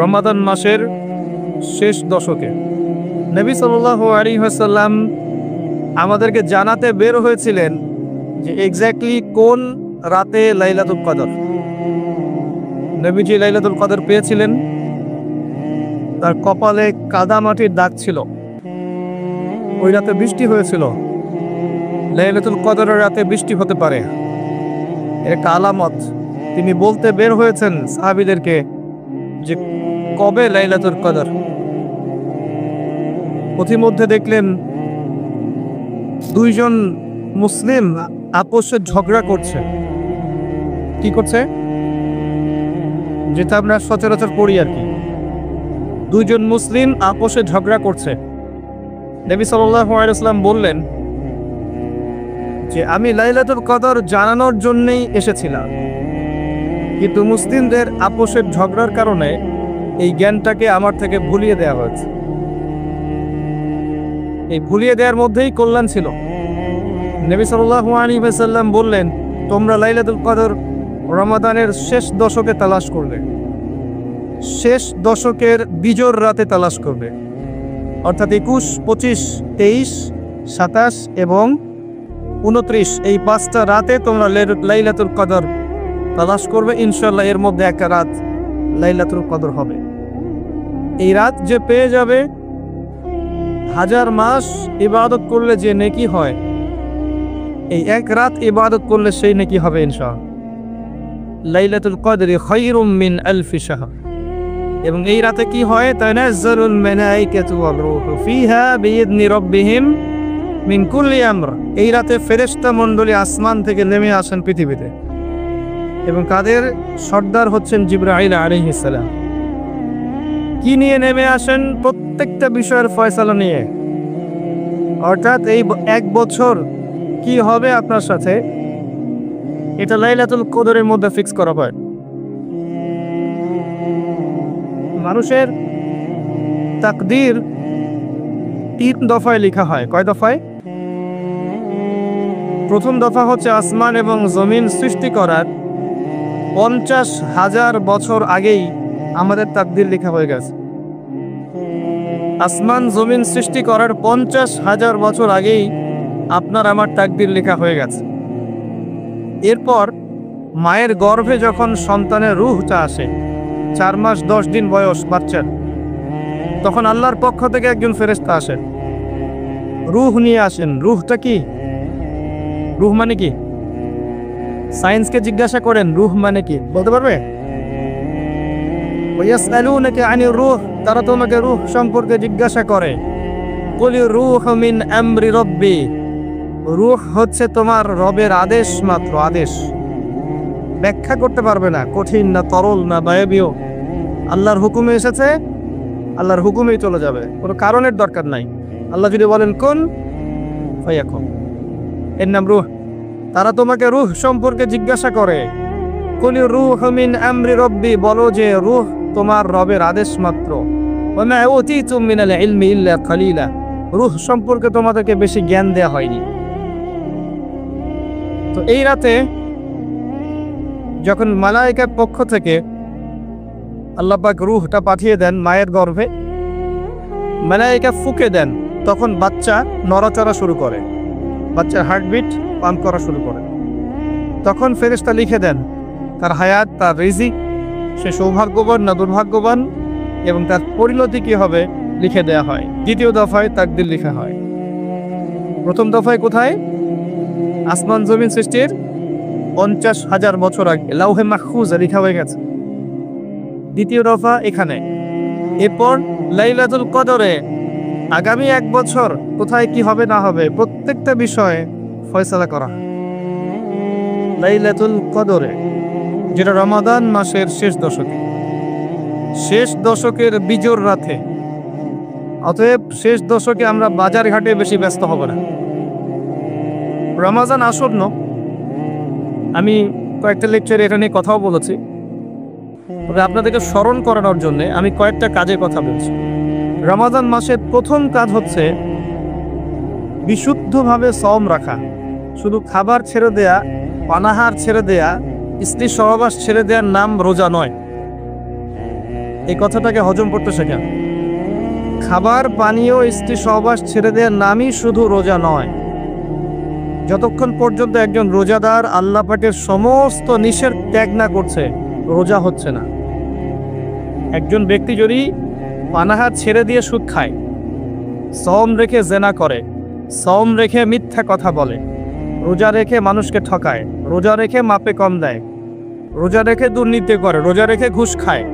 রমাদান মাসের শেষ দশকে নবী সাল্লাল্লাহু আলাইহি ওয়াসাল্লাম আমাদেরকে জানাতে বের হয়েছিলেন যে এক্স্যাক্টলি কোন রাতে লাইলাতুল কদর। নবীজি লাইলাতুল কদর পেয়েছিলেন, তার কপালে কাদামাটির দাগ ছিল, ওই রাতে বৃষ্টি হয়েছিল। লাইলাতুল কদরের রাতে বৃষ্টি হতে পারে, একটা আলামত। তিনি বলতে বের হয়েছেন সাহাবীদেরকে যে কবে লাইলাতুল কদর। পথিমধ্যে দেখলেন দুইজন মুসলিম আপোষে ঝগড়া করছে। কি করছে? যেটা আমরা সচরাচর পড়ি আর কি। দুইজন মুসলিম আপোষে ঝগড়া করছে। নবী সাল্লাল্লাহু আলাইহি ওয়াসাল্লাম বললেন যে আমি লাইলাতুল কদর জানানোর জন্যই এসেছিলাম, কিন্তু মুসলিমদের আপোষের ঝগড়ার কারণে এই জ্ঞানটাকে আমার থেকে ভুলিয়ে দেওয়া হয়েছে। এই ভুলিয়ে দেওয়ার মধ্যেই কল্যাণ ছিল। নবী সাল্লাল্লাহু আলাইহি ওয়াসাল্লাম বললেন, তোমরা লাইলাতুল কদর রমাদানের শেষ দশকে তালাশ করবে, শেষ দশকের বিজোড় রাতে তালাশ করবে, অর্থাৎ 21, 25, 23, 27 এবং 29 এই 5টা রাতে তোমরা লাইলাতুল কদর তালাশ করবে। ইনশাআল্লাহ এর মধ্যে একটা রাত লাইলাতুল কদর হবে। এই রাত যে পেয়ে যাবে, 1000 মাস ইবাদত করলে যে নেকি হয়, এই এক রাত ইবাদত করলে সেই নেকি হবে ইনশাআল্লাহ। লাইলাতুল কদরি খায়রুম মিন আলফি শাহর। এবং এই রাতে কি হয়? তানাজ্জালুল মালায়েকাতু ওয়ার রূহু ফিহা বিইذনি রাব্বিহিম মিন কুল্লি আমর। এই রাতে ফেরেশতা মণ্ডলী আসমান থেকে নেমে আসেন পৃথিবীতে, এবং তাদের সর্দার হচ্ছেন জিবরাইল আলাইহিস সালাম। কি নিয়ে নেমে আসেন? প্রত্যেকটা বিষয়ের ফয়সালা নিয়ে। অর্থাৎ এই এক বছর কি হবে আপনার সাথে, এটা লাইলাতুল কদরের মধ্যে ফিক্স করা হয়। মানুষের তাকদীর 3 দফায় লেখা হয়। কয় দফায়? প্রথম দফা হচ্ছে আসমান এবং জমিন সৃষ্টি করার 50,000 বছর আগেই আমাদের তাকদীর লেখা হয়ে গেছে। আসমান জমিন সৃষ্টি করার 50,000 বছর আগেই আপনার আমার তাকদীর লেখা হয়ে গেছে। এরপর মায়ের গর্ভে যখন সন্তানের রূহটা আসে, 4 মাস 10 দিন বয়স বাচ্চার, তখন আল্লাহর পক্ষ থেকে একজন ফেরেশতা আসেন, রূহ নিয়ে আসেন। রূহটা কি? রূহ মানে কি? সায়েন্সকে জিজ্ঞাসা করেন রূহ মানে কি, বলতে পারবে? ওয়াসআলুনাকা আনির রূহ, তারা তোমাকে রূহ সম্পর্কে জিজ্ঞাসা করে। কুলির রূহু মিন আমরি রাব্বি, রূহ হচ্ছে তোমার রবের আদেশ মাত্র, আদেশ। ব্যাখ্যা করতে পারবে না, কঠিন না তরল না বায়বীয়। আল্লাহর হুকুমে এসেছে, আল্লাহর হুকুমেই চলে যাবে, কোনো কারণের দরকার নাই। আল্লাহ যদি বলেন কুন ফায়াকুন, এর নাম রূহ। তারা তোমাকে রূহ সম্পর্কে জিজ্ঞাসা করে। কুলির রূহু মিন আমরি রাব্বি, বলো যে রূহ তোমার রবের আদেশ মাত্র। ওয়া মা উতীতুম মিনাল ইলমি ইল্লা কালিলা, রূহ সম্পর্কে তোমাদেরকে বেশি জ্ঞান দেয়া হয়নি। তো এই রাতে যখন মালায়েকার পক্ষ থেকে আল্লাহ পাক রূহটা পাঠিয়ে দেন মায়ের গর্ভে, মালায়েকা ফুঁকে দেন, তখন বাচ্চা নড়াচড়া শুরু করে, বাচ্চার হার্টবিট পাম্প করা শুরু করে। তখন ফেরেশতা লিখে দেন তার হায়াত, তার রিজিক, সে সৌভাগ্যবান না দুর্ভাগ্যবান, এবং তার পরিণতি কি হবে লিখে দেয়া হয়। দ্বিতীয় দফায় তাকদীর লেখা হয়। প্রথম দফায় কোথায়? আসমান জমিন সৃষ্টির 50,000 বছর আগে লাউহে মাহফুজে লেখা হয়ে গেছে। দ্বিতীয় দফা এখানে। এরপর লাইলাতুল কদরে আগামী 1 বছর কোথায় কি হবে না হবে প্রত্যেকটা বিষয়ে ফয়সালা করা। লাইলাতুল কদরে, যেটা রমাদান মাসের শেষ দশকে, শেষ দশকের বিজোড় রাতে। অতএব শেষ দশকে আমরা বাজার ঘাটে বেশি ব্যস্ত হব না। রমাদান আসন্ন, আমি কয়েকটা লেকচারে এটা নিয়ে কথাও বলেছি, তবে আপনাদেরকে স্মরণ করানোর জন্য আমি কয়েকটা কাজের কথা বলছি। রমাদান মাসের প্রথম কাজ হচ্ছে বিশুদ্ধভাবে সওম রাখা। শুধু খাবার ছেড়ে দেয়া, পানাহার ছেড়ে দেয়া, স্ত্রী সহবাস ছেড়ে দেওয়ার নাম রোজা নয়। এই কথাটাকে হজম করতে শেখেন। খাবার পানীয় স্ত্রী সহবাস ছেড়ে দেওয়ার নামই শুধু রোজা নয়। যতক্ষণ পর্যন্ত একজন রোজাদার আল্লাহ পাকের সমস্ত নিষেধ ত্যাগ না করছে, রোজা হচ্ছে না। একজন ব্যক্তি যদি পানাহার ছেড়ে দিয়ে সুদ খায়, সওম রেখে জেনা করে, সওম রেখে মিথ্যা কথা বলে, রোজা রেখে মানুষকে ঠকায়, রোজা রেখে মাপে কম দেয়, রোজা রেখে দুর্নীতি করে, রোজা রেখে ঘুষ খায়,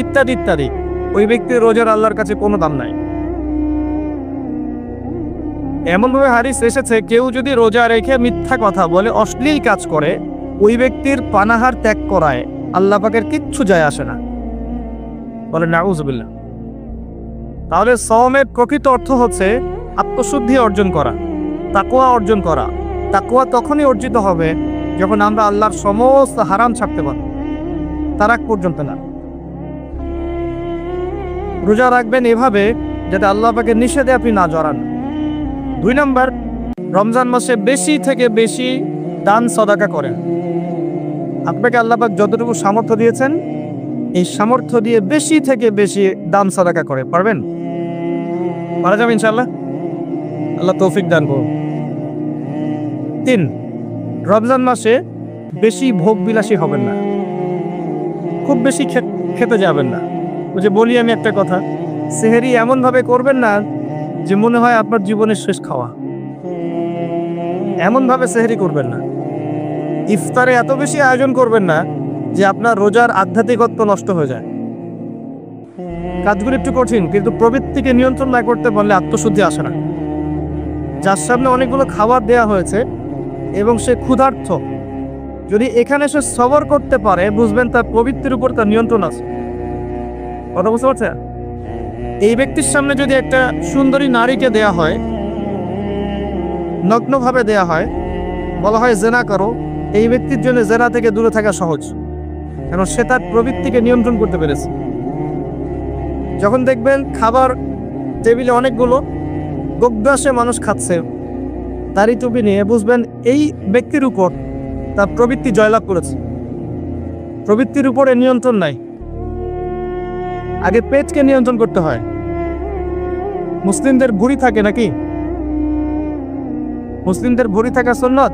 ইত্যাদি ইত্যাদি, ওই ব্যক্তির রোজার আল্লাহর কাছে কোনো দাম নাই। এমনভাবে হাদিস এসেছে, কেউ যদি রোজা রেখে মিথ্যা কথা বলে, অশ্লীল কাজ করে, ওই ব্যক্তির পানাহার ত্যাগ করায় আল্লাহ পাকের কিচ্ছু যায় আসে না। বলে নাউযুবিল্লাহ। তাহলে সওমের প্রকৃত অর্থ হচ্ছে আত্মশুদ্ধি অর্জন করা, তাকওয়া অর্জন করা। তাকওয়া তখনই অর্জিত হবে যখন আমরা আল্লাহর সমস্ত হারাম ছাড়তে পারব, তার আগ পর্যন্ত না। রোজা রাখবেন এভাবে যাতে আল্লাহ পাকের নিষেধে আপনি না জড়ান। 2 নম্বর, রমজান মাসে বেশি থেকে বেশি দান সদাকা করেন। আপনাকে আল্লাহ পাক যতটুকু সামর্থ্য দিয়েছেন, এই সামর্থ্য দিয়ে বেশি থেকে বেশি দান সদাকা করে। পারবেন? পারা যাবে ইনশাআল্লাহ। আল্লাহ তৌফিক দান করুন। 3, রমজান মাসে বেশি ভোগ বিলাসী হবেন না, খুব বেশি খেতে যাবেন না। ওই যে বলি আমি একটা কথা, সেহরি এমনভাবে করবেন না যে মনে হয় আপনার জীবনের শেষ খাওয়া। এমনভাবে সেহরি করবেন না। ইফতারে এত বেশি আয়োজন করবেন না যে আপনার রোজার আধ্যাত্মিকত্ব নষ্ট হয়ে যায়। কাজগুলো একটু কঠিন, কিন্তু প্রবৃত্তিকে নিয়ন্ত্রণ না করতে পারলে আত্মশুদ্ধি আসে না। যার সামনে অনেকগুলো খাবার দেয়া হয়েছে এবং সে ক্ষুধার্থ, যদি এখানে সে সবর করতে পারে, বুঝবেন তার প্রবৃত্তির উপর তার নিয়ন্ত্রণ আছে। কথা বুঝতে পারছেন? এই ব্যক্তির সামনে যদি একটা সুন্দরী নারীকে দেয়া হয়, নগ্নভাবে দেয়া হয়, বলা হয় জেনা করো, এই ব্যক্তির জন্য জেনা থেকে দূরে থাকা সহজ, কারণ সে তার প্রবৃত্তিকে নিয়ন্ত্রণ করতে পেরেছে। যখন দেখবেন খাবার টেবিলে অনেকগুলো গোগ্রাসে মানুষ খাচ্ছে, তারই টুপি নিয়ে, বুঝবেন এই ব্যক্তির উপর তার প্রবৃত্তি জয়লাভ করেছে। প্রবৃত্তির উপরে নিয়ন্ত্রণ নাই। আগে পেটকে নিয়ন্ত্রণ করতে হয়। মুসলিমদের ভুঁড়ি থাকে নাকি? মুসলিমদের ভুঁড়ি থাকা সুন্নাত।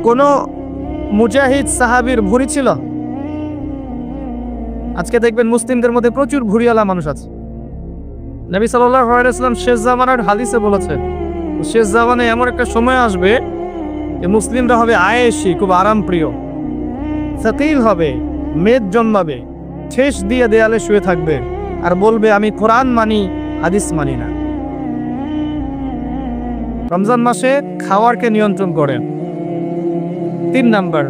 কোন মুজাহিদ সাহাবীর ভুঁড়ি ছিল? আজকে দেখবেন মুসলিমদের মধ্যে প্রচুর ভুঁড়িওয়ালা মানুষ আছে। নবী সাল্লাল্লাহু আলাইহি ওয়াসাল্লাম শেষ জামানার হাদিসে বলেছেন, শেষ জামানে এমন একটা সময় আসবে যে মুসলিমরা হবে আয়েশি, খুব আরাম প্রিয়, সাকিল হবে, মেদ জন্মাবে, ঠেস দিয়ে দেয়ালে শুয়ে থাকবে আর বলবে আমি কোরআন মানি, হাদিস মানি না। রমজান মাসে খাওয়ারকে নিয়ন্ত্রণ করেন। 3 নাম্বার,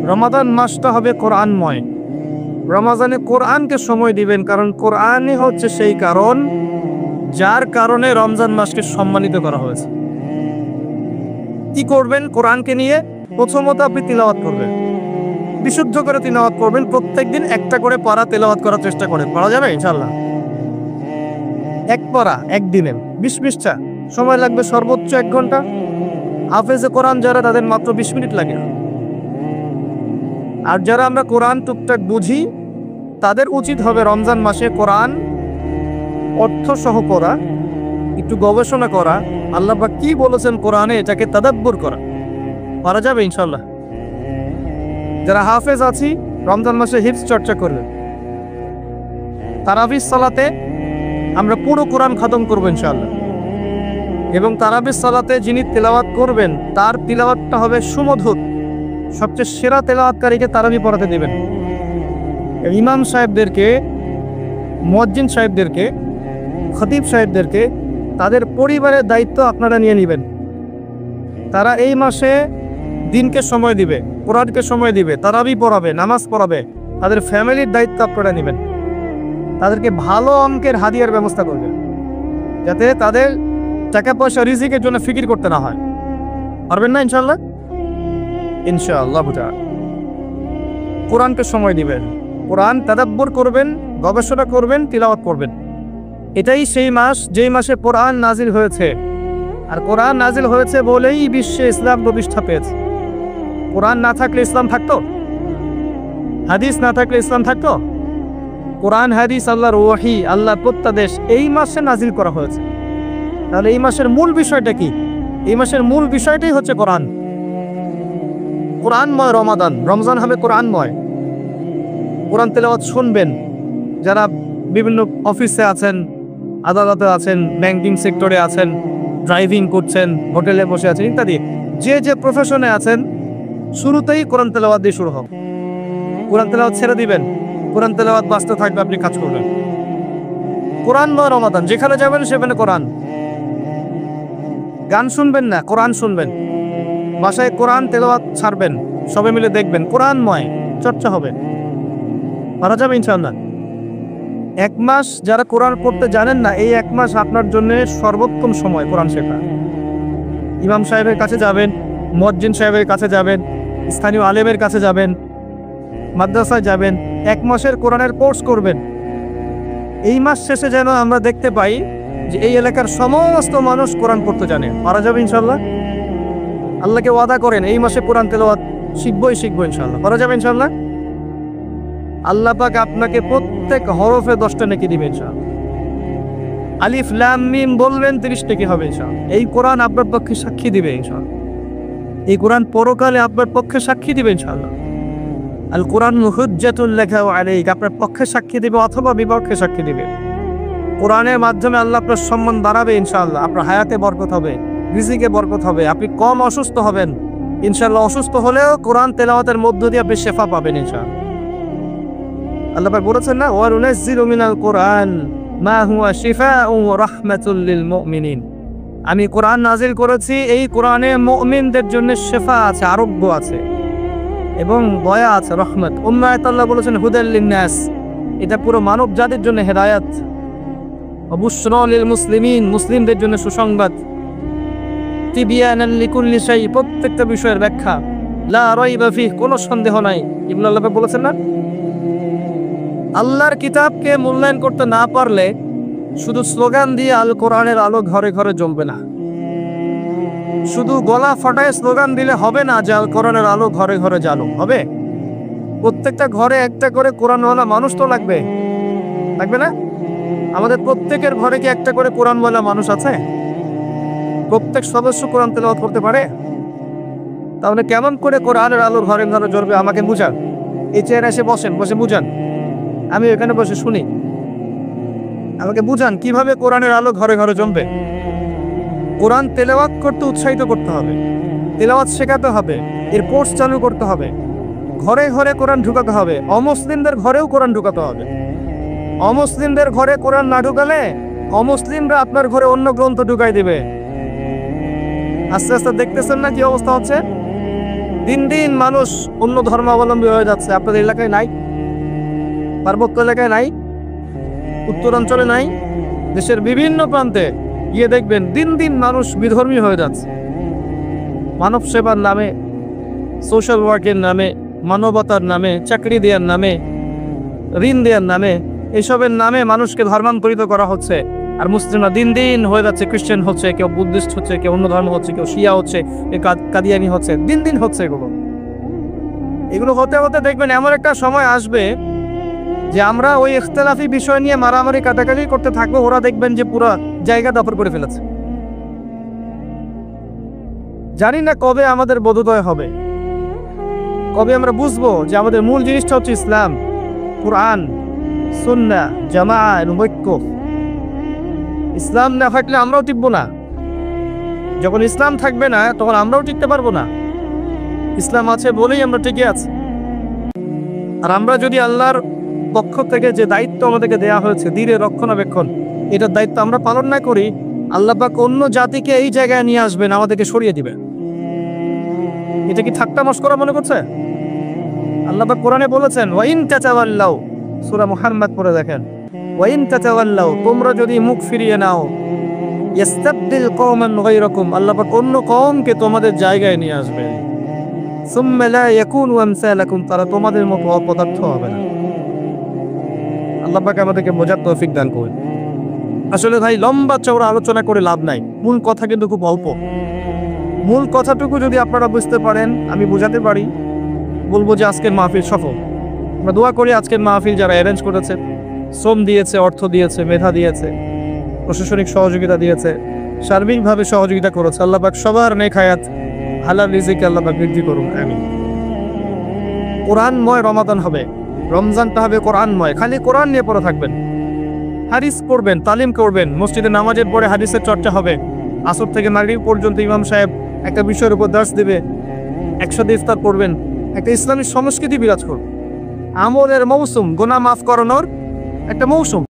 রমাদান মাসটা হবে কোরআনময়। রমজানে কোরআনকে সময় দিবেন, কারণ কোরআনই হচ্ছে সেই কারণ যার কারণে রমজান মাসকে সম্মানিত করা হয়েছে। কি করবেন কোরআনকে নিয়ে? প্রথমত আপনি তিলাওয়াত করবেন, বিশুদ্ধ করে তিলাওয়াত করবেন। প্রত্যেকদিন একটা করে পারা তেলাওয়াত করার চেষ্টা করেন। পারা যাবে ইনশাআল্লাহ? এক পারা একদিনে 20 পৃষ্ঠা, সময় লাগবে সর্বোচ্চ 1 ঘন্টা। হাফেজে কোরআন যারা, তাদের মাত্র 20 মিনিট লাগে। আর যারা আমরা কোরআন টুকটাক বুঝি, তাদের উচিত হবে রমজান মাসে কোরআন অর্থ সহ পড়া, একটু গবেষণা করা, আল্লাহ পাক কি বলেছেন কোরআনে, এটাকে তাদাব্বুর করা। পারা যাবে ইনশাআল্লাহ? যারা হাফেজ আছি, রমজান মাসে হিফজ চর্চা করবে। তারাবির সালাতে আমরা পুরো কোরআন খতম করবো ইনশাআল্লাহ, এবং তারাবির সালাতে যিনি তেলাওয়াত করবেন তার তিলাওয়াতটা হবে সুমধুর। সবচেয়ে সেরা তেলাওয়াতকারীকে তারাবি পড়াতে দেবেন। ইমাম সাহেবদেরকে, মুয়াজ্জিন সাহেবদেরকে, খতিব সাহেবদেরকে, তাদের পরিবারের দায়িত্ব আপনারা নিয়ে নেবেন। তারা এই মাসে দিনকে সময় দিবে, কোরআনকে সময় দিবে, তারাবি পড়াবে, নামাজ পড়াবে। তাদের ফ্যামিলির দায়িত্ব আপনারা নেবেন। তাদেরকে ভালো অঙ্কের হাদিয়ার ব্যবস্থা করবেন, যাতে তাদের টাকা পয়সা রিজিকের জন্য ফিকির করতে না হয়। পারবেন না ইনশাআল্লাহ? ইনশাআল্লাহ। কোরআনকে সময় দিবেন, কোরআন তাদাব্বুর করবেন, গবেষণা করবেন, তিলাওয়াত করবেন। এটাই সেই মাস যেই মাসে কোরআন নাজিল হয়েছে। আর কোরআন নাজিল হয়েছে বলেই বিশ্বে ইসলাম প্রতিষ্ঠা পেয়েছে। কোরআন না থাকলে ইসলাম থাকতো? হাদিস না থাকলে ইসলাম থাকতো? কোরআন হাদিস আল্লাহর ওয়াহি, আল্লাহর প্রত্যাদেশ এই মাসে নাজিল করা হয়েছে। তাহলে এই মাসের মূল বিষয়টা কি? এই মাসের মূল বিষয়টাই হচ্ছে কোরআন। কোরআনময় রমাদান, রমজান হবে কোরআনময়। কোরআন তেলাওয়াত শুনবেন। যারা বিভিন্ন অফিসে আছেন, আদালতে আছেন, ব্যাংকিং সেক্টরে আছেন, ড্রাইভিং করছেন, হোটেলে বসে আছেন ইত্যাদি, যে যে প্রফেশনে আছেন, শুরুতেই কোরআন তেলাওয়াত দিয়ে শুরু হোক। কোরআন তেলাওয়াত ছেড়ে দিবেন, কোরআন তেলাওয়াত বাঁচতে থাকবে, আপনি কাজ করবেন। কোরআনময় রমাদান, যেখানে যাবেন সেখানে কোরআন। গান শুনবেন না, কোরআন শুনবেন। বাসায় কোরআন তেলাওয়াত ছাড়বেন, সবাই মিলে দেখবেন, কোরআনময় চর্চা হবে, পারা যাবে ইনশাআল্লাহ। এক মাস যারা কোরআন পড়তে জানেন না, এই এক মাস আপনার জন্য সর্বোত্তম সময় কোরআন শেখা। ইমাম সাহেবের কাছে যাবেন, মুয়াজ্জিন সাহেবের কাছে যাবেন, স্থানীয় আলেমের কাছে যাবেন, মাদ্রাসায় যাবেন, এক মাসের কোরআনের কোর্স করবেন। এই মাস শেষে যেন আমরা দেখতে পাই যে এই এলাকার সমস্ত মানুষ কোরআন পড়তে জানে। পারা যাবে ইনশাআল্লাহ। আল্লাহকে ওয়াদা করেন এই মাসে কোরআন তেলাওয়াত শিখবো ইনশাআল্লাহ। পারা যাবে ইনশাআল্লাহ। আল্লাহ পাক আপনাকে প্রত্যেক হরফে 10টা নেকি দিবেন ইনশাআল্লাহ। আলিফ লাম মিম বলবেন 30 নেকি হবে ইনশাআল্লাহ। এই কোরআন আপনার পক্ষে সাক্ষী দিবে ইনশাআল্লাহ। এই কোরআন পরকালে আপনার পক্ষে সাক্ষী দিবে ইনশাআল্লাহ। আল কোরআন হুজ্জাতুল লাকা ওয়া আলাইকা, আপনার পক্ষে সাক্ষী দিবে অথবা বিপক্ষে সাক্ষী দিবে। কোরআনের মাধ্যমে আল্লাহ আপনার সম্মান বাড়াবে ইনশাআল্লাহ। আপনার হায়াতে বরকত হবে, রিজিকে বরকত হবে, আপনি কম অসুস্থ হবেন ইনশাআল্লাহ। অসুস্থ হলেও কোরআন তেলাওয়াতের মধ্য দিয়ে আপনি শেফা পাবেন ইনশাআল্লাহ। আল্লাহ পাক বলেছেন না, ওয়া নুনাজ্জিলু মিনাল কোরআন মা হুয়া শিফাউন ওয়া রাহমাতুল লিল মুমিনিন। আমি কোরআন নাজিল করেছি, এই কোরআনে মুমিনদের জন্য শেফা আছে, আরোগ্য আছে এবং দয়া আছে, রহমত। অন্য আয়াতে আল্লাহ বলেছেন হুদাল লিন-নাস, এটা পুরো মানব জাতির জন্য হেদায়েত। ওয়া বুশরা লিল মুসলিমিন, মুসলিমদের জন্য সুসংবাদ। তিবিয়ানান লিকুল্লি শাই, প্রত্যেকটা বিষয়ের ব্যাখ্যা। লা রাইবা ফিহ, কোনো সন্দেহ নাই। ইবনে আল্লাহ পাক বলেছেন না, আল্লাহর কিতাবকে মূল্যায়ন করতে না পারলে শুধু স্লোগান দিয়ে আল কোরআনের আলো ঘরে ঘরে জ্বলবে না। শুধু গলা ফাটায় স্লোগান দিলে হবে না যে আল কোরআনের আলো ঘরে ঘরে জ্বালো। হবে, প্রত্যেকটা ঘরে একটা করে কোরআনওয়ালা মানুষ তো লাগবে, লাগবে না? আমাদের প্রত্যেকের ঘরে কি একটা করে কোরআনওয়ালা মানুষ আছে? প্রত্যেক সদস্য কোরআন তেলাওয়াত করতে পারে? তাহলে কেমন করে কোরআনের আলো ঘরে ঘরে জ্বলবে? আমাকে বুঝান। এই চেয়ারে এসে বসেন, বসে বুঝান, আমি এখানে বসে শুনি। আমাকে বুঝান কিভাবে কোরআনের আলো ঘরে ঘরে জমবে। কোরআন তেলাওয়াত করতে উৎসাহিত করতে হবে, তেলাওয়াত শেখাতে হবে, এর কোর্স চালু করতে হবে, ঘরে ঘরে কোরআন ঢুকাতে হবে। অমুসলিমদের ঘরেও কোরআন ঢুকাতে হবে। অমুসলিমদের ঘরে কোরআন না ঢুকালে অমুসলিমরা আপনার ঘরে অন্য গ্রন্থ ঢুকাই দিবে। আস্তে আস্তে দেখতেছেন না কি অবস্থা হচ্ছে? দিন দিন মানুষ অন্য ধর্মাবলম্বী হয়ে যাচ্ছে। আপনাদের এলাকায় নাই? পার্বত্য এলাকায় নাই? উত্তরাঞ্চলে নাই? দেশের বিভিন্ন প্রান্তে গিয়ে দেখবেন দিন দিন মানুষ বিধর্মী হয়ে যাচ্ছে। মানব সেবার নামে, সোশ্যাল ওয়ার্কের নামে, মানবতার নামে, চাকরি দেওয়ার নামে, ঋণ দেওয়ার নামে, এসবের নামে মানুষকে ধর্মান্তরিত করা হচ্ছে। আর মুসলিমরা দিন দিন হয়ে যাচ্ছে খ্রিস্টান হচ্ছে, কেউ বুদ্ধিস্ট হচ্ছে, কেউ অন্য ধর্ম হচ্ছে, কেউ শিয়া হচ্ছে, কেউ কাদিয়ানি হচ্ছে। দিন দিন হচ্ছে এগুলো হতে হতে দেখবেন এমন একটা সময় আসবে যে আমরা ওই ইখতিলাফি বিষয় নিয়ে মারামারি কাটাকাটি করতে থাকবো, ওরা দেখবেন যে পুরো জায়গা দখল করে ফেলেছে। জানি না কবে আমাদের বোধোদয় হবে, কবে আমরা বুঝবো যে আমাদের মূল জিনিসটা হচ্ছে ইসলাম, কুরআন, সুন্নাহ, জামাআহ এবং ঐক্য। ইসলাম না থাকলে আমরাও টিকবো না। যখন ইসলাম থাকবে না তখন আমরাও টিকতে পারবো না। ইসলাম আছে বলেই আমরা টিকে আছি। আর আমরা যদি আল্লাহর পক্ষ থেকে যে দায়িত্ব আমাদেরকে দেয়া হয়েছে দ্বীনের রক্ষণাবেক্ষণ, এটার দায়িত্ব আমরা পালন না করি, আল্লাহ পাক অন্য জাতিকে এই জায়গায় নিয়ে আসবেন, আমাদেরকে সরিয়ে দিবেন। এটা কি ঠাট্টা মশকরা মনে করছে? আল্লাহ পাক কোরআনে বলেছেন ওয়াইন তাতাওয়াল্লাউ, সূরা মুহাম্মদ পড়ে দেখেন, ওয়াইন তাতাওয়াল্লাউ, তোমরা যদি মুখ ফিরিয়ে নাও, ইস্তাবদিল কওমান গায়রাকুম, আল্লাহ পাক অন্য কওমকে তোমাদের জায়গায় নিয়ে আসবেন। সুম্মা লা ইয়াকুনু আমসালাকুম, তারা তোমাদের মতো অপদার্থ হবে না। আল্লাহ পাক আমাদেরকে বোঝার তৌফিক দান করুন। আসলে ভাই লম্বা চওড়া আলোচনা করে লাভ নাই, মূল কথা কিন্তু খুব অল্প। মূল কথাটুকু যদি আপনারা বুঝতে পারেন, আমি বোঝাতে পারি, বলবো যে আজকের মাহফিল সফল। আমরা দোয়া করি আজকের মাহফিল যারা অ্যারেঞ্জ করেছে, শ্রম দিয়েছে, অর্থ দিয়েছে, মেধা দিয়েছে, প্রশাসনিক সহযোগিতা দিয়েছে, সার্বিকভাবে সহযোগিতা করেছে, আল্লাহ পাক সবার নেক হায়াত হালাল রিজিকে আল্লাহ পাক বৃদ্ধি করুন, আমিন। কোরআনময় রমাদান হবে, রমজানটা হবে কোরআনময়। খালি কোরআন নিয়ে পড়ে থাকবেন, হাদিস পড়বেন, তালিম করবেন, মসজিদে নামাজের পরে হাদিসের চর্চা হবে, আসর থেকে মাগরিব পর্যন্ত ইমাম সাহেব একটা বিষয়ের উপর দার্স দেবে, একসাথে ইফতার করবেন, একটা ইসলামী সংস্কৃতি বিরাজ করবে। আমলের মৌসুম, গুনাহ মাফ করানোর একটা মৌসুম।